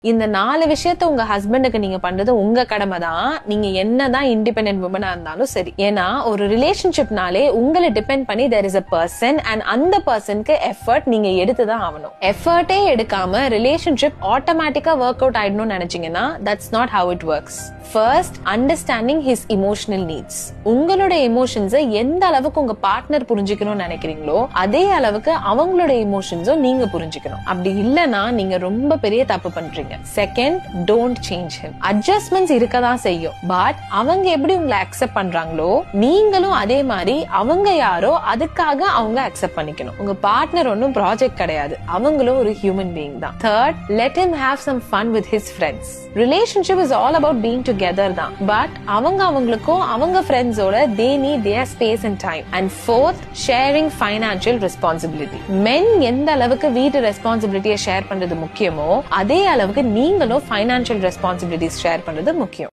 இந்த 4 விஷயத்த உங்க ஹஸ்பண்டுக்கு நீங்க பண்றது உங்க கடமை தான். நீங்க என்னதான் இண்டிபெண்டன்ட் வுமனா இருந்தாலும் சரி. ஏன்னா ஒரு ரிலேஷன்ஷிப்னாலே உங்களை டிபெண்ட் பண்ணி there is a person and அந்த பர்சனுக்கு எஃபர்ட் நீங்க எடுத்துதான் ஆகணும். எஃபர்ட்டே எடுக்காம ரிலேஷன்ஷிப் ஆட்டோமேட்டிக்கா ஒர்க் அவுட் ஆயிடணும்னு நினைச்சீங்கன்னா that's not how it works. First, understanding his emotional needs. உங்களோட எமோஷன்ஸை எந்த அளவுக்கு உங்க பார்ட்னர் புரிஞ்சுக்கணும்னு நினைக்கிறீங்களோ அதே அளவுக்கு அவங்களோட எமோஷன்ஸும் நீங்க புரிஞ்சுக்கணும். அப்படி இல்லனா நீங்க ரொம்ப பெரிய தப்பு பண்றீங்க. Second, don't change him. Adjustments இருக்கதான் செய்யும். பட் அவங்க எப்படி உங்களை அக்செப்ட் பண்றாங்களோ நீங்களும் அதே மாதிரி அவங்க யாரோ அதுக்காக அவங்க அக்செப்ட் பண்ணிக்கணும். உங்க பார்ட்னர் ஒன்னும் ப்ராஜெக்ட் கிடையாது. அவங்களும் ஒரு ஹியூமன் பீயிங் தான். Third, let him have some fun with his friends. Relationship is all about being together தான். பட் அவங்களுக்கும் அவங்க ஃப்ரெண்ட்ஸோட they need their space and time. And fourth, sharing financial responsibility. men எந்த அளவுக்கு வீட்டு ரெஸ்பான்சிபிலிட்டியை ஷேர் பண்றது முக்கியமோ அதே அளவுக்கு நீங்களும் ஃபைனான்சியல் ரெஸ்பான்சிபிலிட்டிஸ் ஷேர் பண்றது முக்கியம்.